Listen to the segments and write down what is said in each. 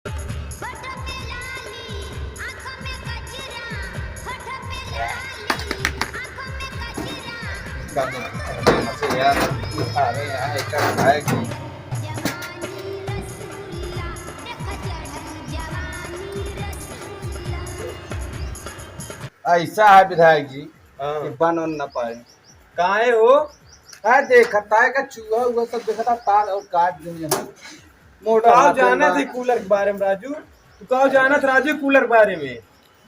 ऐसा है विधायक जी हाँ। कि बन न पाए। काहे हो? का देखता है का चूहा हुआ सब देखता तार और काट देंगे हम मोटा कहो हाथ जाना बा। थी कूलर के बारे में राजू। तू कहो जाना था राजू कूलर के बारे में।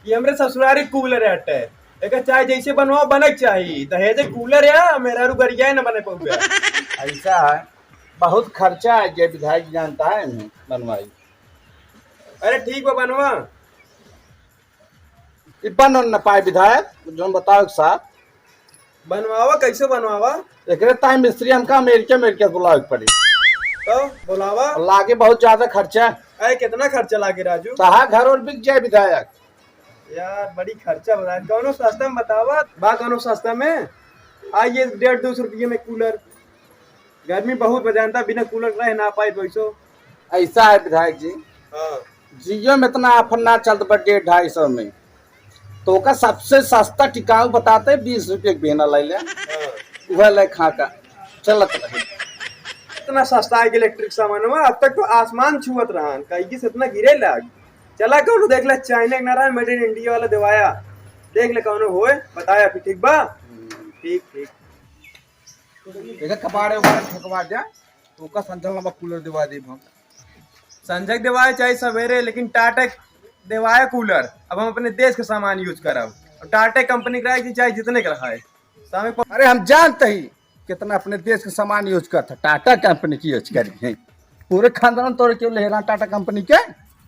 ये हमरे ससुरारी कूलर है। एक चाहे जैसे बनवाओ बनक चाहिए दहेज कूलर है मेरा रुगरिया न बने पहुंचा। ऐसा है बहुत खर्चा है ये विधायक जी जानता है इन्हें बनवाई। अरे ठीक बा बनवा। ये बन न पाए विधायक जो बताओ साहब। बनवावा कैसे बनवावा? एक टाइम मिस्त्री हमका अमेरिका बुलावे के पड़ी तो बुलावा। और लागे बहुत ज्यादा खर्चा है। अरे कितना खर्चा लागे राजू? कहा घर और बिक जाए विधायक। यार बड़ी खर्चा बता कौनो सस्ता में बतावा बा कौनो सस्ता में। आइए 150-200 रुपये में कूलर। गर्मी बहुत बजानता बिना कूलर रह ना पाए पैसो। ऐसा है विधायक जी हाँ जियो में इतना ऑफर ना चलता पर 150-250 में तो का सबसे सस्ता टिकाऊ बताते 20 रुपये बिना ले ले हाँ। वह ले खा का चलत रहे। इतना सस्ता है कि इलेक्ट्रिक सामान में अब तक तो आसमान छुअत रहा कहीं से इतना गिरे लाग। चला कौन देख ले चाइना के नारा मेड इन इंडिया वाला दिवाया देख ले कौन होए बताया फिर ठीक बा। ठीक ठीक एक कबाड़े उबाड़े ठकवा जा तो का संचल लंबा कूलर दिवा दे हम। संजय दिवाया चाहे सवेरे लेकिन टाटा दिवाया कूलर अब हम अपने देश का सामान यूज करब और टाटा कंपनी का चाहे जितने का रखा है सामने अरे हम जानते ही कितना अपने देश का सामान यूज करता टाटा कंपनी की यूज करी पूरे खानदान तोड़ क्यों ले रहा टाटा कंपनी के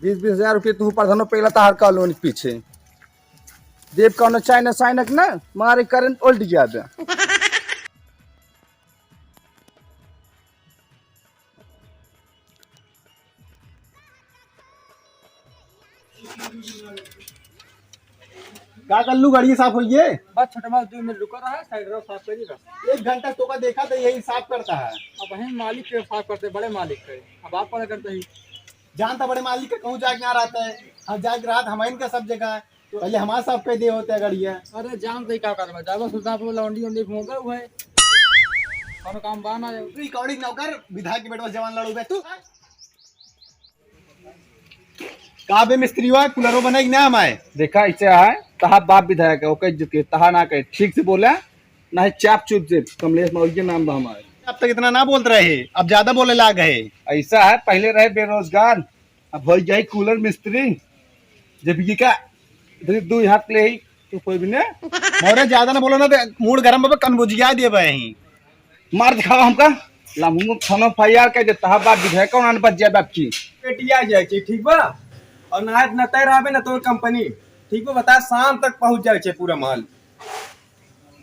20-20 हजार रुपये तू प्रधानो पहला तार का लोन पीछे देव कौन चाइना साइनक ना मारे करंट उल्ट गया था। का कल्लू गाड़ी साफ होइए बस छोटा माल 2 मिनट रुका रहा है साइड रोड साफ करिएगा। 1 घंटा तो का देखा तो यही साफ करता है। अब वही मालिक के साफ करते बड़े मालिक के अब आप क्या करते ही जानता बड़े मालिक का कहूँ जाके यहाँ रहता है हम जाके रात हमारे का सब जगह है पहले हमारे साफ कर दिए होते हैं गाड़िया। अरे जान तो क्या करबा जाबो सुल्तानपुर लौंडी उंडी घूमगा हुए कोनो काम बाना है तू कौड़ी नौकर विधायक के बेटवा जवान लड़ू बे तू का बे मिस्त्री हुआ कूलरो बनाई ना हमारे देखा ऐसे है तहा बाप विधायक है ओके इज्जत के तहा ना कहे ठीक से बोला ना चाप चुप से कमलेश मौर्य नाम बा हमारे। अब तक इतना ना बोलते रहे अब ज्यादा बोले लाग है। ऐसा है पहले रहे बेरोजगार अब हो जाए कूलर मिस्त्री जब ये का इधर 2 हाथ ले ही तो कोई भी ने मोरे ज्यादा ना बोलो ना तो मूड गरम बाबा कनबुजिया दे बही मार दिखाओ हमका लामू थाना फायर के जे तहा बाप विधायक कौन बच जाए बाप की पेटिया जाए ठीक बा और ना न तय रहे ना तो कंपनी ठीक बा बता शाम तक पहुंच जाए पूरा माल।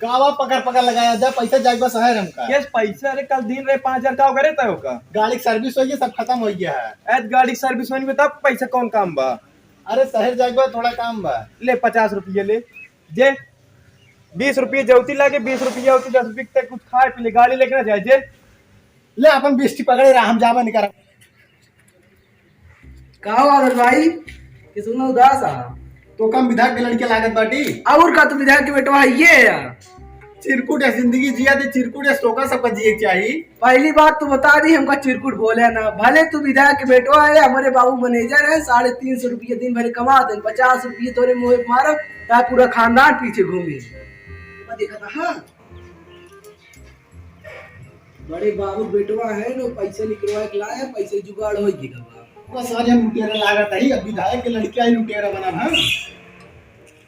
गावा पकड़ लगाया जा पैसा जाए बस है हमका केस पैसा अरे कल दिन रहे 5000 का करे तय का गाड़ी की सर्विस हो गई सब खत्म हो गया है। ऐद गाड़ी सर्विस होनी बता पैसा कौन काम बा? अरे शहर जाए थोड़ा काम बा ले 50 रुपये ले जे 20 रुपये जौती लागे 20 रुपये होती 10 रुपये तक कुछ खाए पी ले गाड़ी लेके ना जाए जे ले अपन 20 पकड़े रहा हम जावा नहीं कर कहो आदर भाई कि सुनो उदास आ तो कम विधायक के लड़के लागत बाटी और का तो विधायक के बेटवा ये है यार चिरकुट है जिंदगी जिया दे चिरकुट है सोका सबका जिए चाहिए। पहली बात तो बता दी हमका चिरकुट बोले ना भले तू विधायक के बेटवा है हमारे बाबू मैनेजर है 350 रुपये दिन भर कमा दे 50 रुपये तोरे मुँह मारो ताकि पूरा खानदान पीछे घूमे देखा था। हाँ बड़े बाबू बेटवा है नो पैसे निकलवा के लाया पैसे जुगाड़ हो गया बस आज हम लुटेरा लागत है अब विधायक के लड़के ही लुटेरा बना हम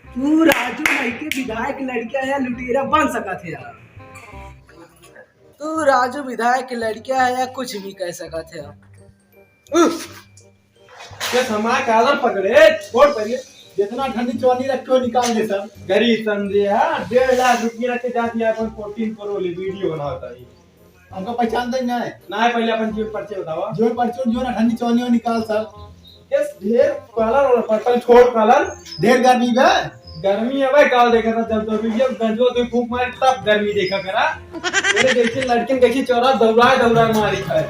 तू राजू नहीं के विधायक लड़किया है लुटेरा बन सका थे यार तू राजू विधायक की लड़किया है या कुछ भी कह सका थे के हमारा कालर पकड़े छोड़ पहले जितना ठंडी चौनी रखो निकाल दे सब गरीब समझे। हाँ 1.5 लाख रुपये रख के जाती है अपन 14 करोड़ वीडियो बनाता है हमको पहचानते ही ना है पहले अपन जीवन परिचय बतावा जो परचून जो ना ठंडी चौनी निकाल सब केस ढेर कलर और पर्पल छोड़ कलर ढेर गर्मी है गर्मी है भाई काल देखा था जब तो वीडियो गंजो तो फूंक मारे तब गर्मी देखा करा मेरे जैसे लड़के कैसे चौरा दौड़ा मारी खाए